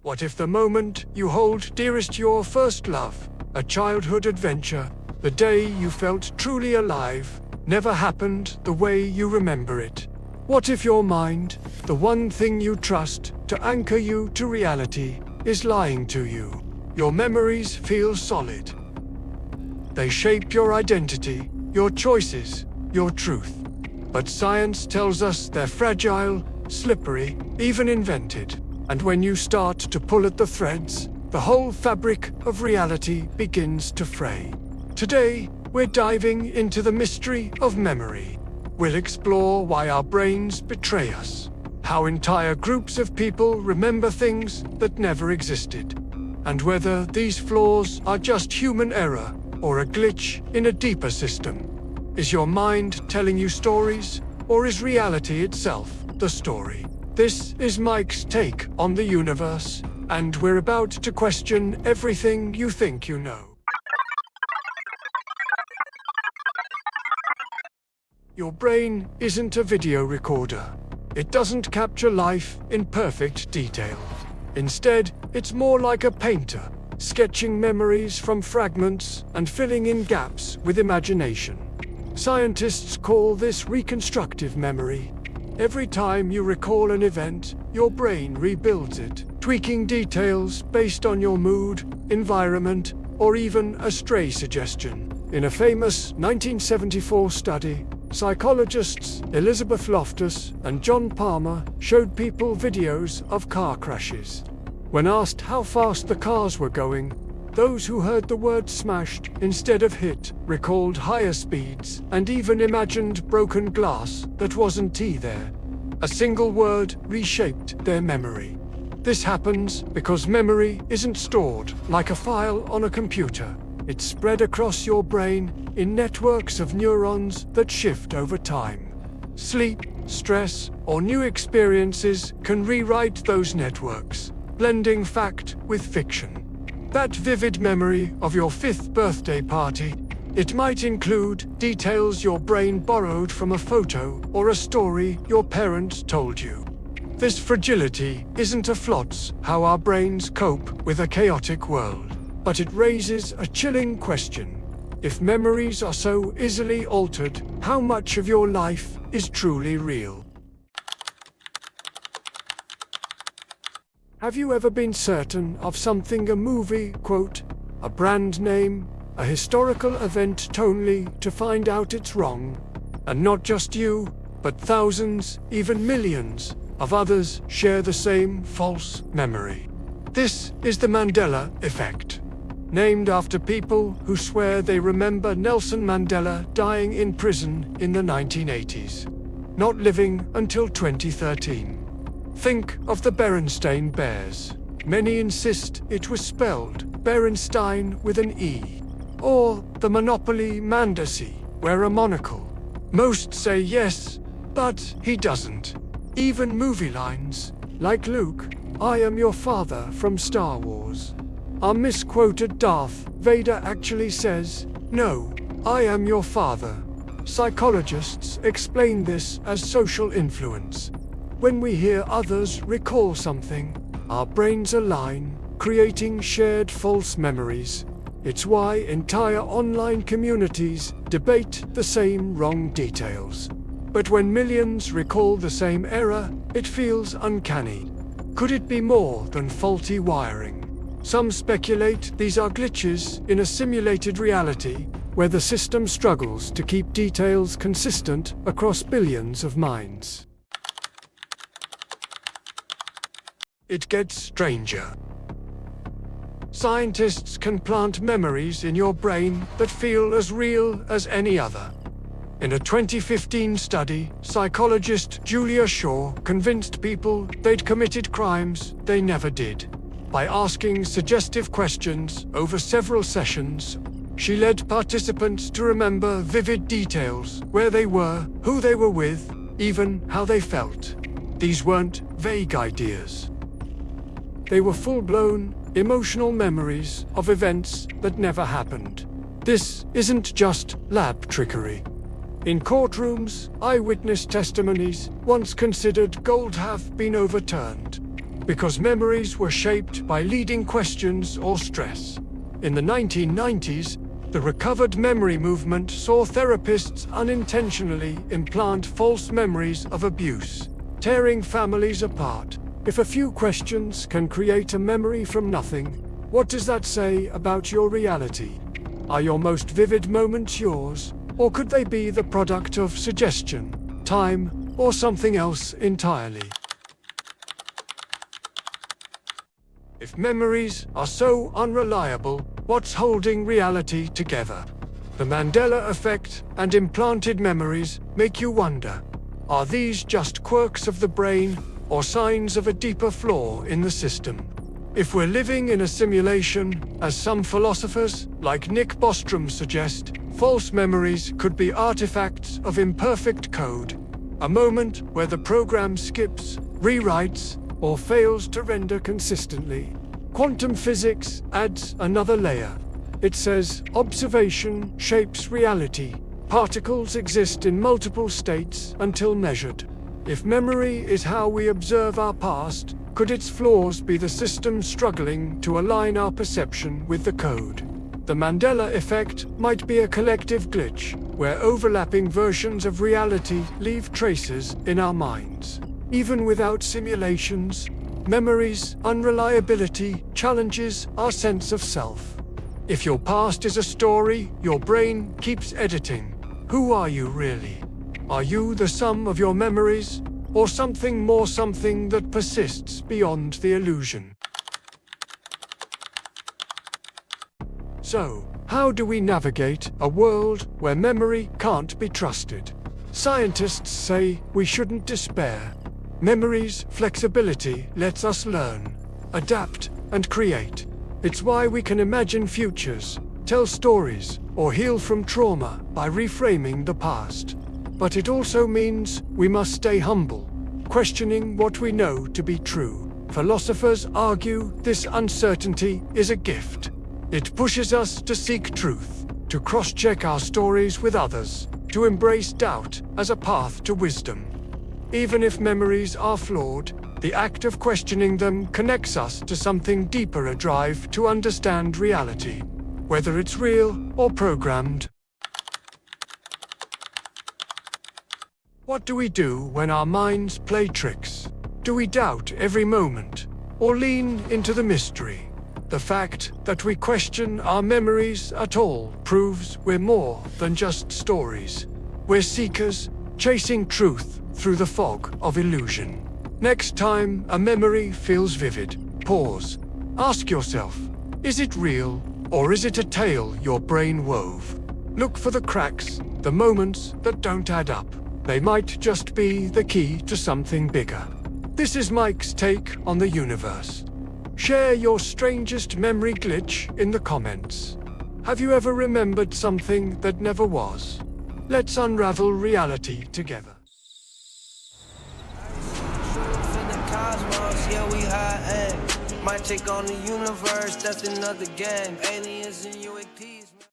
What if the moment you hold dearest, your first love, a childhood adventure, the day you felt truly alive, never happened the way you remember it? What if your mind, the one thing you trust to anchor you to reality, is lying to you? Your memories feel solid. They shape your identity, your choices, your truth. But science tells us they're fragile, slippery, even invented. And when you start to pull at the threads, the whole fabric of reality begins to fray. Today, we're diving into the mystery of memory. We'll explore why our brains betray us, how entire groups of people remember things that never existed, and whether these flaws are just human error or a glitch in a deeper system. Is your mind telling you stories, or is reality itself the story? This is Mike's take on the universe, and we're about to question everything you think you know. Your brain isn't a video recorder. It doesn't capture life in perfect detail. Instead, it's more like a painter, sketching memories from fragments and filling in gaps with imagination. Scientists call this reconstructive memory. Every time you recall an event, your brain rebuilds it, tweaking details based on your mood, environment, or even a stray suggestion. In a famous 1974 study, psychologists Elizabeth Loftus and John Palmer showed people videos of car crashes. When asked how fast the cars were going, those who heard the word smashed instead of hit recalled higher speeds and even imagined broken glass that wasn't there. A single word reshaped their memory. This happens because memory isn't stored like a file on a computer. It's spread across your brain in networks of neurons that shift over time. Sleep, stress, or new experiences can rewrite those networks, blending fact with fiction. That vivid memory of your 5th birthday party, it might include details your brain borrowed from a photo or a story your parents told you. This fragility isn't a flots how our brains cope with a chaotic world, but it raises a chilling question. If memories are so easily altered, how much of your life is truly real? Have you ever been certain of something, a movie, quote, a brand name, a historical event, only to find out it's wrong? And not just you, but thousands, even millions, of others share the same false memory. This is the Mandela Effect, named after people who swear they remember Nelson Mandela dying in prison in the 1980s, not living until 2013. Think of the Berenstain Bears. Many insist it was spelled Berenstein with an E. Or the Monopoly Mandasi, wear a monocle. Most say yes, but he doesn't. Even movie lines, like Luke, I am your father from Star Wars, are misquoted. Darth Vader actually says, no, I am your father. Psychologists explain this as social influence. When we hear others recall something, our brains align, creating shared false memories. It's why entire online communities debate the same wrong details. But when millions recall the same error, it feels uncanny. Could it be more than faulty wiring? Some speculate these are glitches in a simulated reality, where the system struggles to keep details consistent across billions of minds. It gets stranger. Scientists can plant memories in your brain that feel as real as any other. In a 2015 study, psychologist Julia Shaw convinced people they'd committed crimes they never did. By asking suggestive questions over several sessions, she led participants to remember vivid details, where they were, who they were with, even how they felt. These weren't vague ideas. They were full-blown, emotional memories of events that never happened. This isn't just lab trickery. In courtrooms, eyewitness testimonies, once considered gold, have been overturned because memories were shaped by leading questions or stress. In the 1990s, the recovered memory movement saw therapists unintentionally implant false memories of abuse, tearing families apart. If a few questions can create a memory from nothing, what does that say about your reality? Are your most vivid moments yours, or could they be the product of suggestion, time, or something else entirely? If memories are so unreliable, what's holding reality together? The Mandela Effect and implanted memories make you wonder, are these just quirks of the brain or signs of a deeper flaw in the system? If we're living in a simulation, as some philosophers, like Nick Bostrom, suggest, false memories could be artifacts of imperfect code, a moment where the program skips, rewrites, or fails to render consistently. Quantum physics adds another layer. It says observation shapes reality. Particles exist in multiple states until measured. If memory is how we observe our past, could its flaws be the system struggling to align our perception with the code? The Mandela Effect might be a collective glitch, where overlapping versions of reality leave traces in our minds. Even without simulations, memories' unreliability challenges our sense of self. If your past is a story your brain keeps editing, who are you really? Are you the sum of your memories, or something more, something that persists beyond the illusion? So, how do we navigate a world where memory can't be trusted? Scientists say we shouldn't despair. Memory's flexibility lets us learn, adapt, and create. It's why we can imagine futures, tell stories, or heal from trauma by reframing the past. But it also means we must stay humble, questioning what we know to be true. Philosophers argue this uncertainty is a gift. It pushes us to seek truth, to cross-check our stories with others, to embrace doubt as a path to wisdom. Even if memories are flawed, the act of questioning them connects us to something deeper, a drive to understand reality, whether it's real or programmed. What do we do when our minds play tricks? Do we doubt every moment, or lean into the mystery? The fact that we question our memories at all proves we're more than just stories. We're seekers, chasing truth through the fog of illusion. Next time a memory feels vivid, pause. Ask yourself, is it real, or is it a tale your brain wove? Look for the cracks, the moments that don't add up. They might just be the key to something bigger. This is Mike's take on the universe. Share your strangest memory glitch in the comments. Have you ever remembered something that never was? Let's unravel reality together. Yeah, we high end. Might take on the universe, that's another game. Aliens and UAPs.